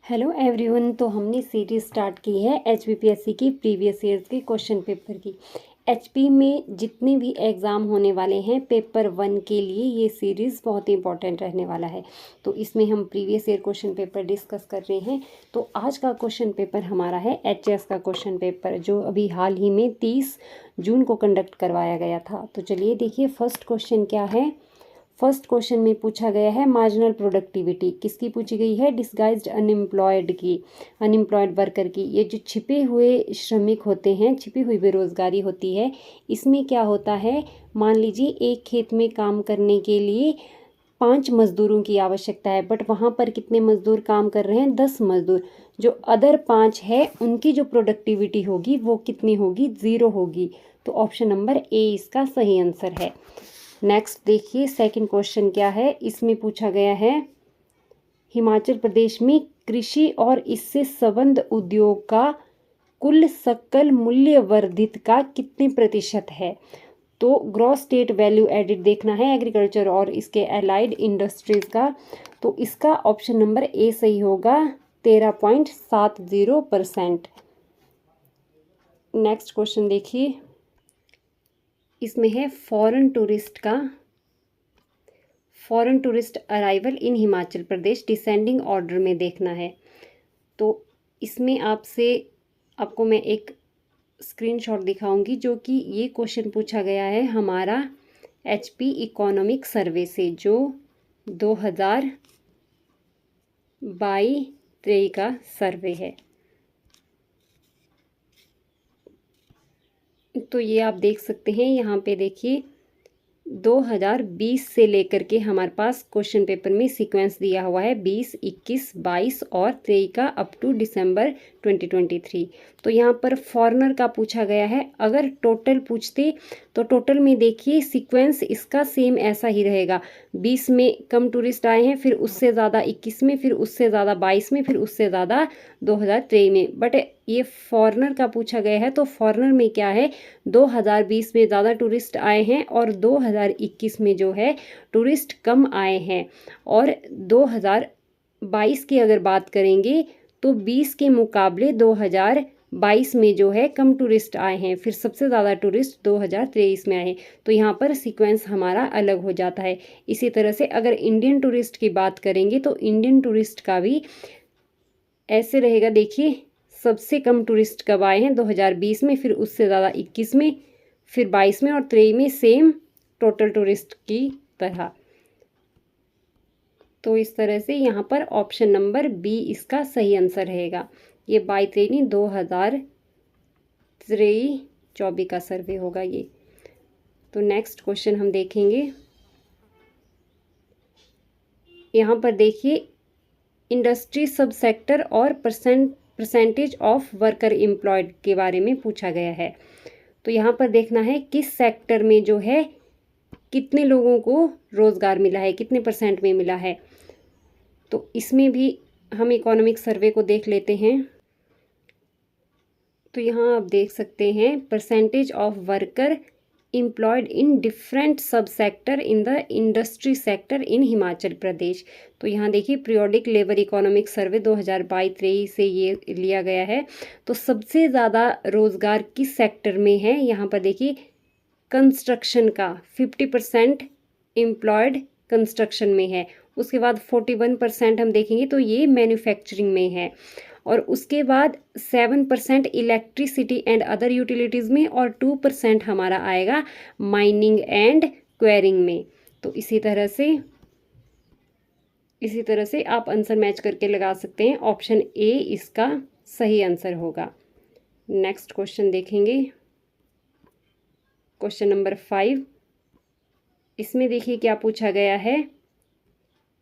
Hello everyone. तो हमने series start की है एचपीपीएससी की प्रीवियस ईयर्स के क्वेश्चन पेपर की। एचपी में जितने भी एग्ज़ाम होने वाले हैं पेपर 1 के लिए ये सीरीज़ बहुत ही इंपॉर्टेंट रहने वाला है। तो इसमें हम previous year question paper discuss कर रहे हैं। तो आज का क्वेश्चन पेपर हमारा है एचएस का क्वेश्चन पेपर, जो अभी हाल ही में 30 जून को कंडक्ट करवाया गया था। तो चलिए देखिए फर्स्ट क्वेश्चन क्या है। फर्स्ट क्वेश्चन में पूछा गया है मार्जिनल प्रोडक्टिविटी किसकी पूछी गई है, डिस्गाइज्ड अनएम्प्लॉयड की, अनएम्प्लॉयड वर्कर की। ये जो छिपे हुए श्रमिक होते हैं, छिपी हुई बेरोजगारी होती है, इसमें क्या होता है, मान लीजिए एक खेत में काम करने के लिए 5 मजदूरों की आवश्यकता है, बट वहाँ पर कितने मजदूर काम कर रहे हैं, 10 मजदूर। जो अदर 5 है उनकी जो प्रोडक्टिविटी होगी वो कितनी होगी, 0 होगी। तो ऑप्शन नंबर ए इसका सही आंसर है। नेक्स्ट देखिए सेकंड क्वेश्चन क्या है। इसमें पूछा गया है हिमाचल प्रदेश में कृषि और इससे संबद्ध उद्योग का कुल सकल मूल्य वर्धित का कितने प्रतिशत है। तो ग्रॉस स्टेट वैल्यू एडिड देखना है एग्रीकल्चर और इसके एलाइड इंडस्ट्रीज का। तो इसका ऑप्शन नंबर ए सही होगा, 13.70%। नेक्स्ट क्वेश्चन देखिए, इसमें है फॉरेन टूरिस्ट अराइवल इन हिमाचल प्रदेश डिसेंडिंग ऑर्डर में देखना है। तो इसमें आपको मैं एक स्क्रीनशॉट दिखाऊंगी, जो कि ये क्वेश्चन पूछा गया है हमारा एचपी इकोनॉमिक सर्वे से, जो 2022-23 का सर्वे है। तो ये आप देख सकते हैं, यहाँ पे देखिए 2020 से लेकर के हमारे पास क्वेश्चन पेपर में सीक्वेंस दिया हुआ है, 20, 21, 22 और 23 का अप टू दिसंबर 2023। तो यहाँ पर फॉरेनर का पूछा गया है। अगर टोटल पूछते तो टोटल में देखिए सीक्वेंस इसका सेम ऐसा ही रहेगा, 20 में कम टूरिस्ट आए हैं, फिर उससे ज़्यादा 21 में, फिर उससे ज़्यादा 22 में, फिर उससे ज़्यादा 2023 में। बट ये फॉरेनर का पूछा गया है, तो फॉरेनर में क्या है, 2020 में ज़्यादा टूरिस्ट आए हैं और 2021 में जो है टूरिस्ट कम आए हैं। और 2022 की अगर बात करेंगे तो 20 के मुकाबले 2022 में जो है कम टूरिस्ट आए हैं, फिर सबसे ज़्यादा टूरिस्ट 2023 में आए हैं। तो यहाँ पर सीक्वेंस हमारा अलग हो जाता है। इसी तरह से अगर इंडियन टूरिस्ट की बात करेंगे तो इंडियन टूरिस्ट का भी ऐसे रहेगा। देखिए सबसे कम टूरिस्ट कब आए हैं, 2020 में, फिर उससे ज़्यादा 21 में, फिर 22 में और 23 में सेम टोटल टूरिस्ट की तरह। तो इस तरह से यहाँ पर ऑप्शन नंबर बी इसका सही आंसर रहेगा। ये 22-23 नहीं, 2023-24 का सर्वे होगा ये। तो नेक्स्ट क्वेश्चन हम देखेंगे। यहाँ पर देखिए इंडस्ट्री सब सेक्टर और परसेंटेज ऑफ वर्कर एम्प्लॉयड के बारे में पूछा गया है। तो यहाँ पर देखना है किस सेक्टर में जो है कितने लोगों को रोज़गार मिला है, कितने परसेंट में मिला है। तो इसमें भी हम इकोनॉमिक सर्वे को देख लेते हैं। तो यहाँ आप देख सकते हैं percentage of worker employed in different sub sector in the industry sector in Himachal Pradesh. तो यहाँ देखिए पीरियोडिक लेबर इकोनॉमिक सर्वे 2022-23 से ये लिया गया है। तो सबसे ज़्यादा रोज़गार किस सेक्टर में है, यहाँ पर देखिए कंस्ट्रक्शन का 50% एम्प्लॉयड कंस्ट्रक्शन में है। उसके बाद 41% हम देखेंगे तो ये मैन्युफैक्चरिंग में है। और उसके बाद 7% इलेक्ट्रिसिटी एंड अदर यूटिलिटीज़ में, और 2% हमारा आएगा माइनिंग एंड क्वेरिंग में। तो इसी तरह से आप आंसर मैच करके लगा सकते हैं। ऑप्शन ए इसका सही आंसर होगा। नेक्स्ट क्वेश्चन देखेंगे, क्वेश्चन नंबर 5। इसमें देखिए क्या पूछा गया है,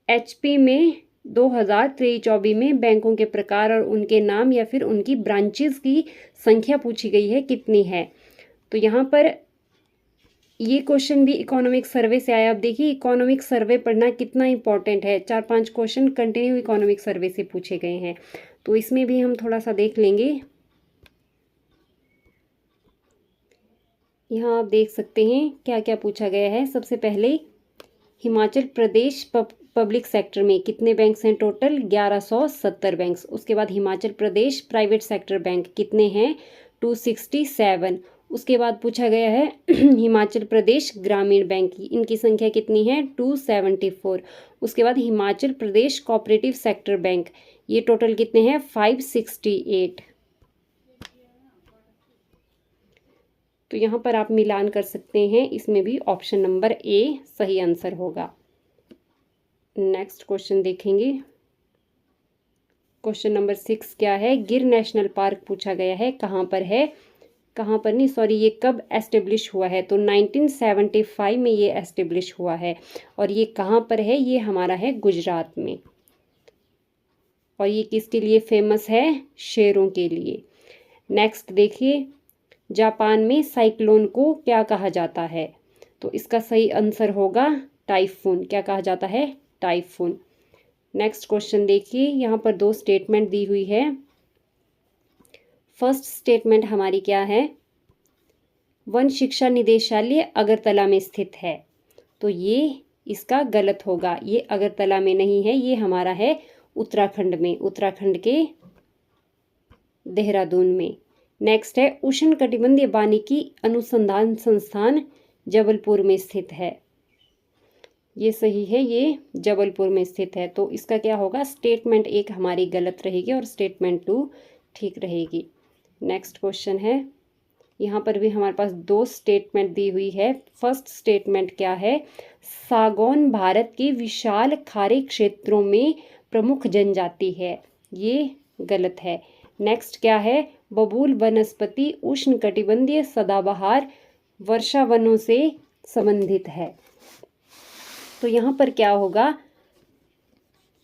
एचपी में 2023-24 में बैंकों के प्रकार और उनके नाम या फिर उनकी ब्रांचेस की संख्या पूछी गई है, कितनी है। तो यहाँ पर ये क्वेश्चन भी इकोनॉमिक सर्वे से आया। अब देखिए इकोनॉमिक सर्वे पढ़ना कितना इंपॉर्टेंट है, 4-5 क्वेश्चन कंटिन्यू इकोनॉमिक सर्वे से पूछे गए हैं। तो इसमें भी हम थोड़ा सा देख लेंगे। यहाँ आप देख सकते हैं क्या क्या पूछा गया है। सबसे पहले हिमाचल प्रदेश पब्लिक सेक्टर में कितने बैंक्स हैं टोटल? 1170 बैंक्स। उसके बाद Himachal Pradesh private sector bank कितने हैं? 267। उसके बाद पूछा गया है हिमाचल प्रदेश ग्रामीण बैंक की, इनकी संख्या कितनी है? 274। उसके बाद Himachal Pradesh cooperative sector bank, ये टोटल कितने हैं? 568। तो यहाँ पर आप मिलान कर सकते हैं, इसमें भी ऑप्शन नंबर ए सही आंसर होगा। नेक्स्ट क्वेश्चन देखेंगे। क्वेश्चन नंबर 6 क्या है? गिर नेशनल पार्क पूछा गया है, कहाँ पर है? कहाँ पर नहीं, सॉरी, ये कब एस्टेब्लिश हुआ है? तो 1975 में ये एस्टेब्लिश हुआ है। और ये कहाँ पर है? ये हमारा है गुजरात में। और ये किसके लिए फेमस है? शेरों के लिए। नेक्स्ट देखिए, जापान में साइक्लोन को क्या कहा जाता है? तो इसका सही आंसर होगा टाइफून। क्या कहा जाता है? टाइफून। नेक्स्ट क्वेश्चन देखिए, यहाँ पर 2 स्टेटमेंट दी हुई है। फर्स्ट स्टेटमेंट हमारी क्या है? वन शिक्षा निदेशालय अगरतला में स्थित है। तो ये इसका गलत होगा, ये अगरतला में नहीं है, ये हमारा है उत्तराखंड में, उत्तराखंड के देहरादून में। नेक्स्ट है उष्ण कटिबंधीय वानिकी अनुसंधान संस्थान जबलपुर में स्थित है। ये सही है, ये जबलपुर में स्थित है। तो इसका क्या होगा? स्टेटमेंट 1 हमारी गलत रहेगी और स्टेटमेंट 2 ठीक रहेगी। नेक्स्ट क्वेश्चन है, यहाँ पर भी हमारे पास 2 स्टेटमेंट दी हुई है। फर्स्ट स्टेटमेंट क्या है? सागौन भारत के विशाल खाड़ी क्षेत्रों में प्रमुख जनजाति है, ये गलत है। नेक्स्ट क्या है? बबूल वनस्पति उष्ण कटिबंधीय सदाबहार वर्षा वनों से संबंधित है। तो यहाँ पर क्या होगा?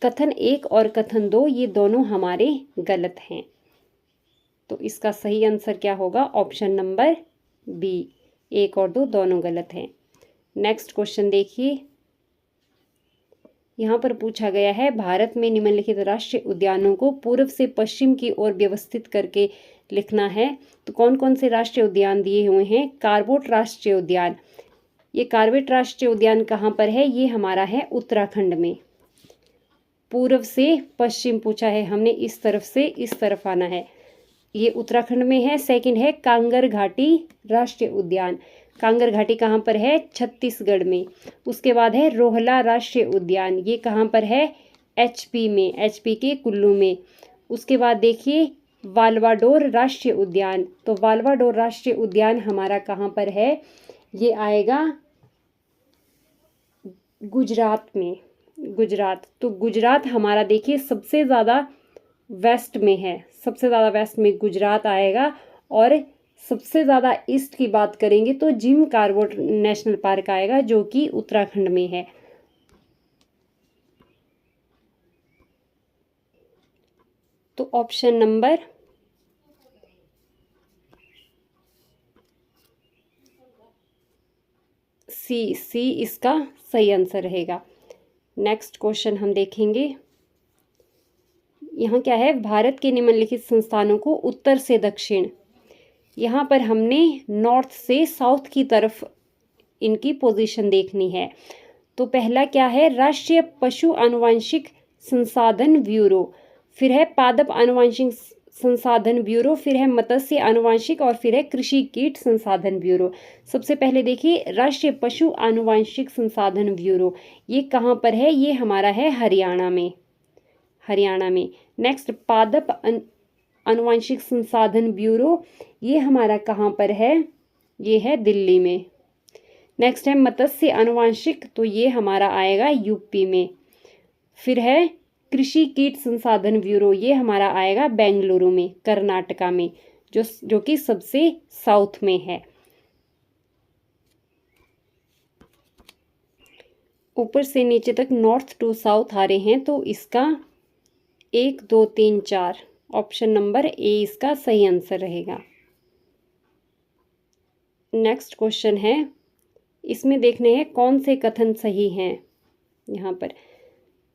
कथन 1 और कथन 2 ये दोनों हमारे गलत हैं। तो इसका सही आंसर क्या होगा? Option number B. 1 और 2 दोनों गलत हैं। नेक्स्ट क्वेश्चन देखिए, यहाँ पर पूछा गया है भारत में निम्नलिखित राष्ट्रीय उद्यानों को पूर्व से पश्चिम की ओर व्यवस्थित करके लिखना है। तो कौन कौन से राष्ट्रीय उद्यान दिए हुए हैं? कार्बेट राष्ट्रीय उद्यान, ये कार्बेट राष्ट्रीय उद्यान कहाँ पर है? ये हमारा है उत्तराखंड में। पूर्व से पश्चिम पूछा है हमने, इस तरफ से इस तरफ आना है, ये उत्तराखंड में है। सेकंड है कांगर घाटी राष्ट्रीय उद्यान, कांगर घाटी कहाँ पर है? छत्तीसगढ़ में। उसके बाद है रोहला राष्ट्रीय उद्यान, ये कहाँ पर है? एचपी में, एचपी के कुल्लू में। उसके बाद देखिए वाल्वाडोर राष्ट्रीय उद्यान, तो वाल्वाडोर राष्ट्रीय उद्यान हमारा कहाँ पर है? ये आएगा गुजरात में, गुजरात। तो गुजरात हमारा देखिए सबसे ज़्यादा वेस्ट में है, सबसे ज़्यादा वेस्ट में गुजरात आएगा। और सबसे ज़्यादा ईस्ट की बात करेंगे तो जिम कार्बेट नेशनल पार्क आएगा, जो कि उत्तराखंड में है। तो ऑप्शन नंबर सी इसका सही आंसर रहेगा। नेक्स्ट क्वेश्चन हम देखेंगे, यहाँ क्या है? भारत के निम्नलिखित संस्थानों को उत्तर से दक्षिण, यहाँ पर हमने नॉर्थ से साउथ की तरफ इनकी पोजीशन देखनी है। तो पहला क्या है? राष्ट्रीय पशु आनुवंशिक संसाधन ब्यूरो, फिर है पादप आनुवंशिक संसाधन ब्यूरो, फिर है मत्स्य आनुवंशिक और फिर है कृषि कीट संसाधन ब्यूरो। सबसे पहले देखिए राष्ट्रीय पशु आनुवंशिक संसाधन ब्यूरो, ये कहाँ पर है? ये हमारा है हरियाणा में, हरियाणा में। नेक्स्ट पादप आनुवंशिक संसाधन ब्यूरो, ये हमारा कहाँ पर है? ये है दिल्ली में। नेक्स्ट है मत्स्य आनुवंशिक, तो ये हमारा आएगा यूपी में। फिर है कृषि कीट संसाधन ब्यूरो, ये हमारा आएगा बेंगलुरु में, कर्नाटका में, जो कि सबसे साउथ में है। ऊपर से नीचे तक नॉर्थ टू साउथ आ रहे हैं, तो इसका 1 2 3 4 ऑप्शन नंबर ए इसका सही आंसर रहेगा। नेक्स्ट क्वेश्चन है, इसमें देखने हैं कौन से कथन सही हैं। यहाँ पर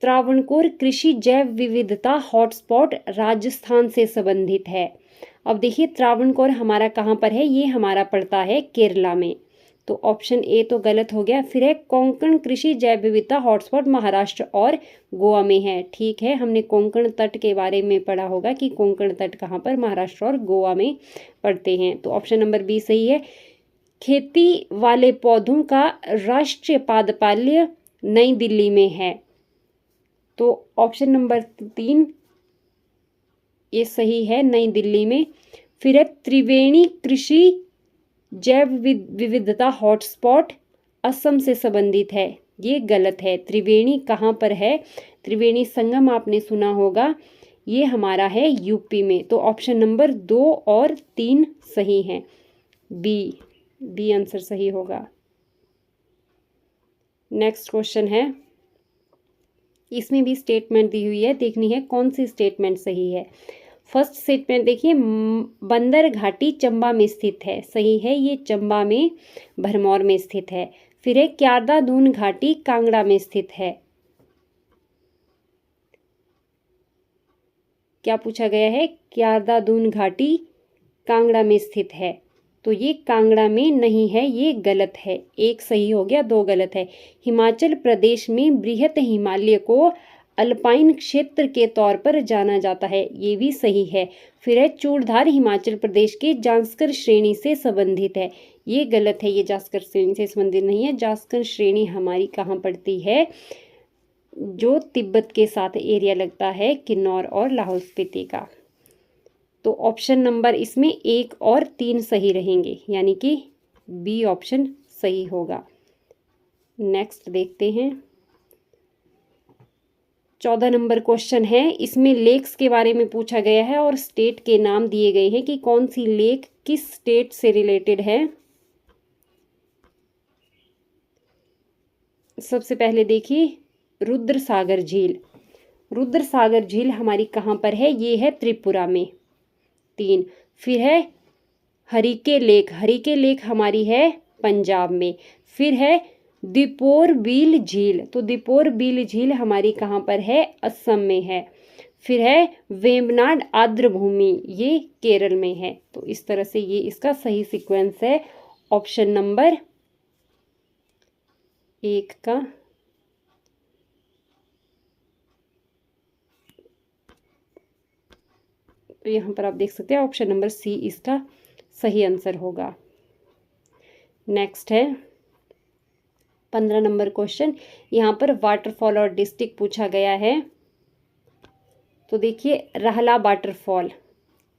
त्रावणकोर कृषि जैव विविधता हॉटस्पॉट राजस्थान से संबंधित है। अब देखिए त्रावणकोर हमारा कहाँ पर है? ये हमारा पड़ता है केरला में। तो ऑप्शन ए तो गलत हो गया। फिर है कोंकण कृषि जैव विविधता हॉटस्पॉट महाराष्ट्र और गोवा में है। ठीक है, हमने कोंकण तट के बारे में पढ़ा होगा कि कोंकण तट कहाँ पर महाराष्ट्र और गोवा में पड़ते हैं। तो ऑप्शन नंबर बी सही है। खेती वाले पौधों का राष्ट्रीय पादपाल्य नई दिल्ली में है। तो ऑप्शन नंबर 3 ये सही है, नई दिल्ली में। फिर है त्रिवेणी कृषि जैव विविधता हॉटस्पॉट असम से संबंधित है। ये गलत है। त्रिवेणी कहाँ पर है? त्रिवेणी संगम आपने सुना होगा, ये हमारा है यूपी में। तो ऑप्शन नंबर 2 और 3 सही हैं। बी आंसर सही होगा। नेक्स्ट क्वेश्चन है, इसमें भी स्टेटमेंट दी हुई है, देखनी है कौन सी स्टेटमेंट सही है। फर्स्ट स्टेटमेंट देखिए, बंदर घाटी चंबा में स्थित है। सही है, ये चंबा में भरमौर में स्थित है। फिर है क्यारदा दून घाटी कांगड़ा में स्थित है। क्या पूछा गया है? क्यारदा दून घाटी कांगड़ा में स्थित है। तो ये कांगड़ा में नहीं है, ये गलत है। एक सही हो गया, 2 गलत है। हिमाचल प्रदेश में बृहत हिमालय को अल्पाइन क्षेत्र के तौर पर जाना जाता है। ये भी सही है। फिर है चूड़धार हिमाचल प्रदेश के जास्कर श्रेणी से संबंधित है। ये गलत है, ये जास्कर श्रेणी से संबंधित नहीं है। जास्कर श्रेणी हमारी कहाँ पड़ती है? जो तिब्बत के साथ एरिया लगता है, किन्नौर और लाहौल स्पीति का। तो ऑप्शन नंबर इसमें 1 और 3 सही रहेंगे, यानी कि बी ऑप्शन सही होगा। नेक्स्ट देखते हैं, 14 नंबर क्वेश्चन है। इसमें लेक्स के बारे में पूछा गया है और स्टेट के नाम दिए गए हैं कि कौन सी लेक किस स्टेट से रिलेटेड है। सबसे पहले देखिए, रुद्र सागर झील। रुद्र सागर झील हमारी कहाँ पर है? ये है त्रिपुरा में। 3। फिर है हरिके लेक। हरिके लेक हमारी है पंजाब में। फिर है दीपोर बील झील। तो दीपोर बील झील हमारी कहाँ पर है? असम में है। फिर है वेम्बनाड आर्द्र भूमि, ये केरल में है। तो इस तरह से ये इसका सही सीक्वेंस है ऑप्शन नंबर 1 का। तो यहाँ पर आप देख सकते हैं ऑप्शन नंबर सी इसका सही आंसर होगा। नेक्स्ट है 15 नंबर क्वेश्चन। यहाँ पर वाटरफॉल और डिस्ट्रिक्ट पूछा गया है। तो देखिए, रहला वाटरफॉल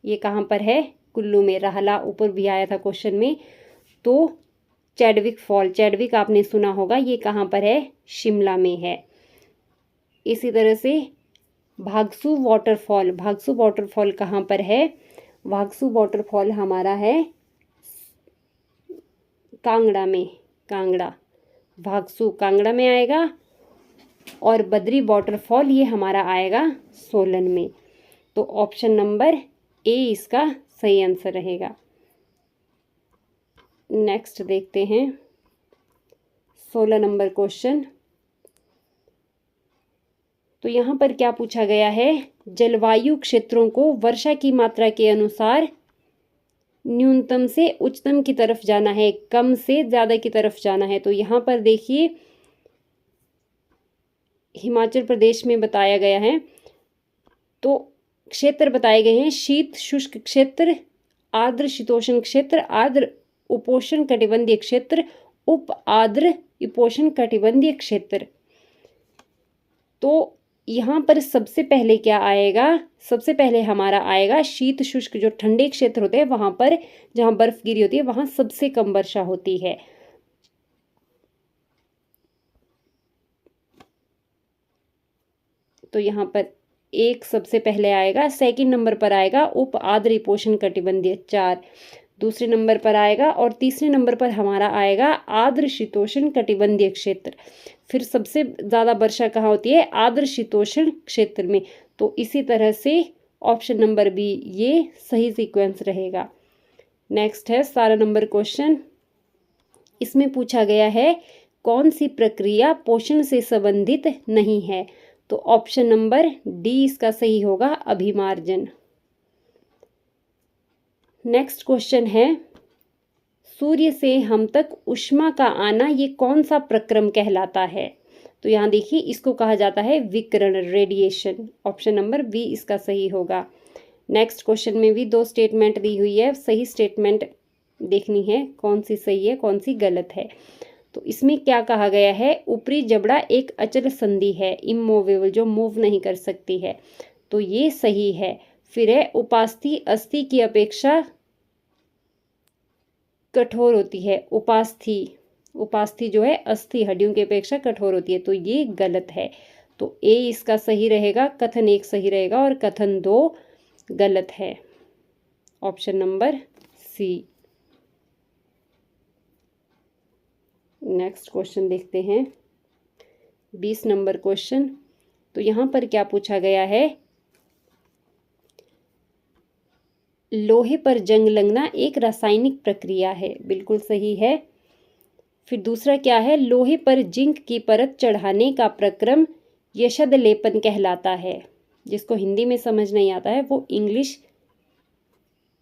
ये कहाँ पर है? कुल्लू में। रहला ऊपर भी आया था क्वेश्चन में। तो चैडविक फॉल, चैडविक आपने सुना होगा, ये कहाँ पर है? शिमला में है। इसी तरह से भागसू वाटरफॉल, भागसू वाटरफॉल कहाँ पर है? भागसू वाटरफॉल हमारा है कांगड़ा में। कांगड़ा, भागसू कांगड़ा में आएगा। और बद्री वाटरफॉल ये हमारा आएगा सोलन में। तो ऑप्शन नंबर ए इसका सही आंसर रहेगा। नेक्स्ट देखते हैं 16 नंबर क्वेश्चन। तो यहाँ पर क्या पूछा गया है? जलवायु क्षेत्रों को वर्षा की मात्रा के अनुसार न्यूनतम से उच्चतम की तरफ जाना है, कम से ज़्यादा की तरफ जाना है। तो यहाँ पर देखिए, हिमाचल प्रदेश में बताया गया है। तो क्षेत्र बताए गए हैं, शीत शुष्क क्षेत्र, आर्द्र शीतोष्ण क्षेत्र, आर्द्र उपोष्ण कटिबंधीय क्षेत्र, उप आर्द्र उपोष्ण कटिबंधीय क्षेत्र। तो यहाँ पर सबसे पहले क्या आएगा? सबसे पहले हमारा आएगा शीत शुष्क, जो ठंडे क्षेत्र होते हैं वहां पर जहां बर्फ गिरी होती है वहां सबसे कम वर्षा होती है। तो यहाँ पर 1 सबसे पहले आएगा। सेकंड नंबर पर आएगा उप आर्द्र उपोष्ण कटिबंधीय 4, दूसरे नंबर पर आएगा। और तीसरे नंबर पर हमारा आएगा आर्द्र शीतोष्ण कटिबंधीय क्षेत्र। फिर सबसे ज़्यादा वर्षा कहाँ होती है? आर्द्र शीतोष्ण क्षेत्र में। तो इसी तरह से ऑप्शन नंबर बी ये सही सीक्वेंस रहेगा। नेक्स्ट है 17 नंबर क्वेश्चन। इसमें पूछा गया है कौन सी प्रक्रिया पोषण से संबंधित नहीं है? तो ऑप्शन नंबर डी इसका सही होगा, अभिमार्जन। नेक्स्ट क्वेश्चन है सूर्य से हम तक ऊष्मा का आना ये कौन सा प्रक्रम कहलाता है? तो यहाँ देखिए इसको कहा जाता है विकिरण, रेडिएशन। ऑप्शन नंबर बी इसका सही होगा। नेक्स्ट क्वेश्चन में भी 2 स्टेटमेंट दी हुई है, सही स्टेटमेंट देखनी है कौन सी सही है कौन सी गलत है। तो इसमें क्या कहा गया है, ऊपरी जबड़ा एक अचल संधि है, इमूवेबल, जो मूव नहीं कर सकती है, तो ये सही है। फिर है उपास्थि अस्थि की अपेक्षा कठोर होती है, उपास्थि जो है अस्थि हड्डियों की अपेक्षा कठोर होती है, तो ये गलत है। तो ए इसका सही रहेगा, कथन 1 सही रहेगा और कथन 2 गलत है। Option number C. Next question देखते हैं 20 नंबर क्वेश्चन। तो यहाँ पर क्या पूछा गया है, लोहे पर जंग लगना एक रासायनिक प्रक्रिया है, बिल्कुल सही है। फिर दूसरा क्या है, लोहे पर जिंक की परत चढ़ाने का प्रक्रम यशद लेपन कहलाता है। जिसको हिंदी में समझ नहीं आता है वो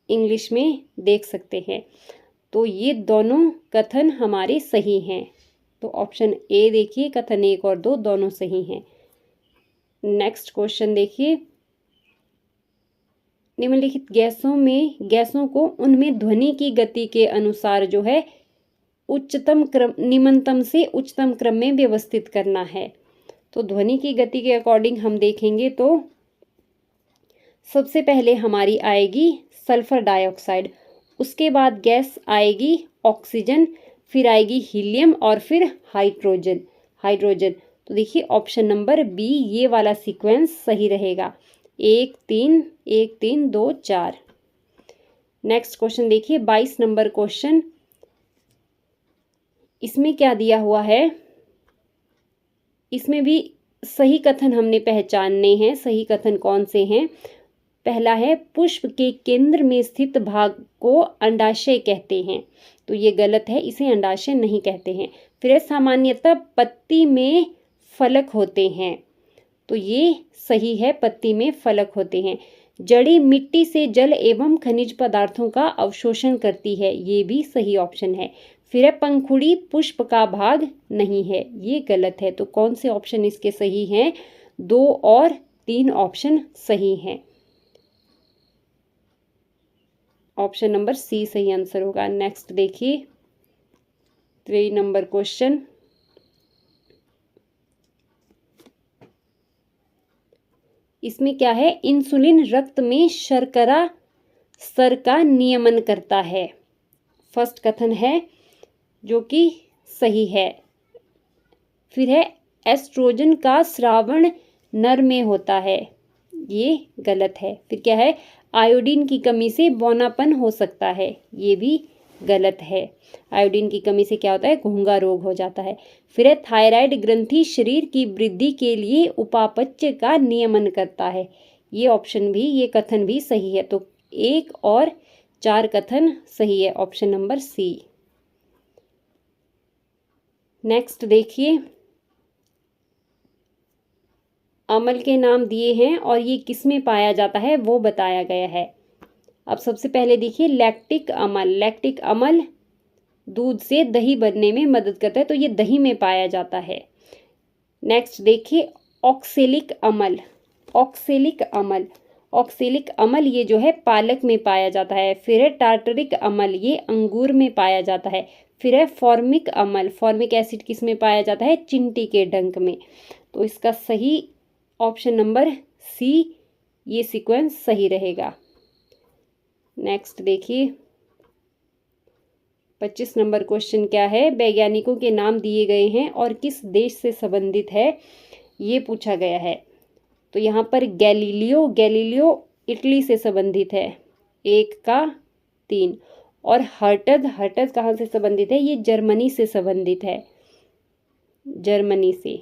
इंग्लिश में देख सकते हैं। तो ये दोनों कथन हमारे सही हैं। तो ऑप्शन ए देखिए, कथन 1 और 2 दोनों सही हैं। नेक्स्ट क्वेश्चन देखिए, निम्नलिखित गैसों को उनमें ध्वनि की गति के अनुसार जो है उच्चतम क्रम, निम्नतम से उच्चतम क्रम में व्यवस्थित करना है। तो ध्वनि की गति के अकॉर्डिंग हम देखेंगे तो सबसे पहले हमारी आएगी सल्फर डाइऑक्साइड, उसके बाद गैस आएगी ऑक्सीजन, फिर आएगी हीलियम और फिर हाइड्रोजन। तो देखिए ऑप्शन नंबर बी ये वाला सीक्वेंस सही रहेगा, 1 3 1 3 2 4। नेक्स्ट क्वेश्चन देखिए 22 नंबर क्वेश्चन। इसमें क्या दिया हुआ है, इसमें भी सही कथन हमने पहचानने हैं। सही कथन कौन से हैं, पहला है पुष्प के केंद्र में स्थित भाग को अंडाशय कहते हैं, तो ये गलत है, इसे अंडाशय नहीं कहते हैं। फिर सामान्यतः पत्ती में फलक होते हैं, तो ये सही है, पत्ती में फलक होते हैं। जड़ी मिट्टी से जल एवं खनिज पदार्थों का अवशोषण करती है, ये भी सही ऑप्शन है। फिर है पंखुड़ी पुष्प का भाग नहीं है, ये गलत है। तो कौन से ऑप्शन इसके सही हैं, 2 और 3 ऑप्शन सही हैं। ऑप्शन नंबर सी सही आंसर होगा। नेक्स्ट देखिए 3 नंबर क्वेश्चन। इसमें क्या है, इंसुलिन रक्त में शर्करा स्तर का नियमन करता है। फर्स्ट कथन है जो कि सही है। फिर है एस्ट्रोजन का स्रावण नर में होता है, ये गलत है। फिर क्या है, आयोडीन की कमी से बौनापन हो सकता है, ये भी गलत है। आयोडीन की कमी से क्या होता है, घोंघा रोग हो जाता है। फिर है थायराइड ग्रंथि शरीर की वृद्धि के लिए उपापचय का नियमन करता है, ये ऑप्शन भी, ये कथन भी सही है। तो 1 और 4 कथन सही है, ऑप्शन नंबर सी। नेक्स्ट देखिए, अम्ल के नाम दिए हैं और ये किस में पाया जाता है वो बताया गया है। अब सबसे पहले देखिए लैक्टिक अम्ल दूध से दही बनने में मदद करता है, तो ये दही में पाया जाता है। नेक्स्ट देखिए ऑक्सेलिक अम्ल ये जो है पालक में पाया जाता है। फिर है टार्टरिक अम्ल, ये अंगूर में पाया जाता है। फिर है फॉर्मिक एसिड किस में पाया जाता है, चिंटी के डंक में। तो इसका सही ऑप्शन नंबर सी, ये सीक्वेंस सही रहेगा। नेक्स्ट देखिए 25 नंबर क्वेश्चन क्या है, वैज्ञानिकों के नाम दिए गए हैं और किस देश से संबंधित है ये पूछा गया है। तो यहाँ पर गैलीलियो इटली से संबंधित है, 1 का 3। और हर्टज कहाँ से संबंधित है, ये जर्मनी से संबंधित है, जर्मनी से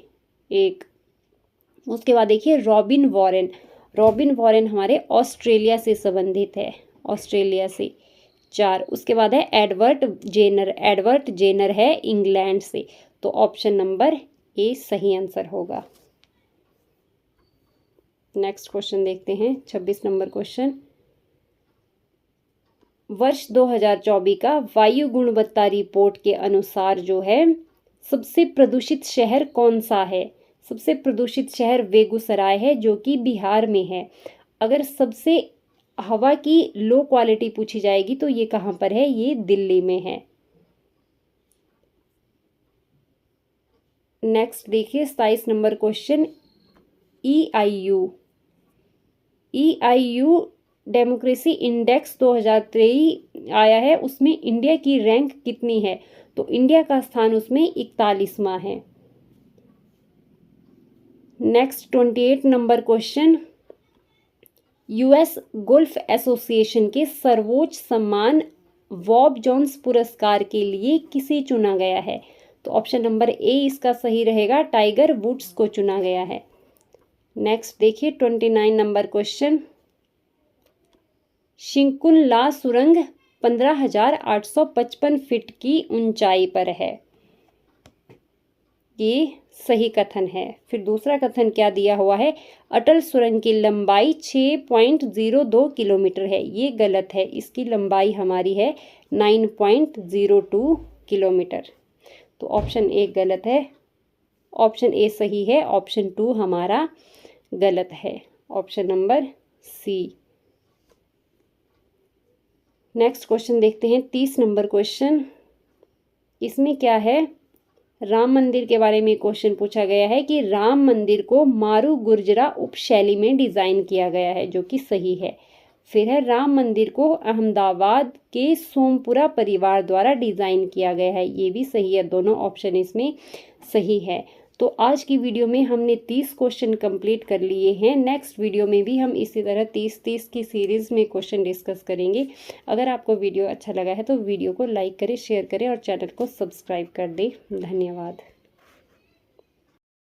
1। उसके बाद देखिए रॉबिन वॉरेन हमारे ऑस्ट्रेलिया से संबंधित है, ऑस्ट्रेलिया से 4। उसके बाद है एडवर्ड जेनर है इंग्लैंड से। तो ऑप्शन नंबर ए सही आंसर होगा। नेक्स्ट क्वेश्चन देखते हैं 26 नंबर क्वेश्चन। वर्ष 2024 का वायु गुणवत्ता रिपोर्ट के अनुसार जो है सबसे प्रदूषित शहर कौन सा है? सबसे प्रदूषित शहर बेगूसराय है जो कि बिहार में है। अगर सबसे हवा की लो क्वालिटी पूछी जाएगी तो ये कहाँ पर है? ये दिल्ली में है। नेक्स्ट देखिए 27 number question, EIU democracy index 2023 आया है, उसमें इंडिया की रैंक कितनी है? तो इंडिया का स्थान उसमें 41वां है। Next 28 number question, US golf association के सर्वोच्च सम्मान बॉब जोन्स पुरस्कार के लिए किसे चुना गया है? तो ऑप्शन नंबर ए इसका सही रहेगा, टाइगर वुड्स को चुना गया है। नेक्स्ट देखिए 29 नंबर क्वेश्चन, शिंकुन ला सुरंग 15,855 फीट की ऊंचाई पर है, ये सही कथन है। फिर दूसरा कथन क्या दिया हुआ है? अटल सुरंग की लंबाई 6.02 किलोमीटर है, ये गलत है। इसकी लंबाई हमारी है 9.02 किलोमीटर। तो ऑप्शन ए गलत है, ऑप्शन ए सही है, ऑप्शन 2 हमारा गलत है, option number C. Next question देखते हैं 30 नंबर क्वेश्चन, इसमें क्या है? राम मंदिर के बारे में क्वेश्चन पूछा गया है कि राम मंदिर को मारू गुर्जरा उपशैली में डिज़ाइन किया गया है, जो कि सही है। फिर है राम मंदिर को अहमदाबाद के सोमपुरा परिवार द्वारा डिज़ाइन किया गया है, ये भी सही है। दोनों ऑप्शन इसमें सही है। तो आज की वीडियो में हमने 30 क्वेश्चन कंप्लीट कर लिए हैं। नेक्स्ट वीडियो में भी हम इसी तरह 30 की सीरीज़ में क्वेश्चन डिस्कस करेंगे। अगर आपको वीडियो अच्छा लगा है तो वीडियो को लाइक करें, शेयर करें और चैनल को सब्सक्राइब कर दें। धन्यवाद।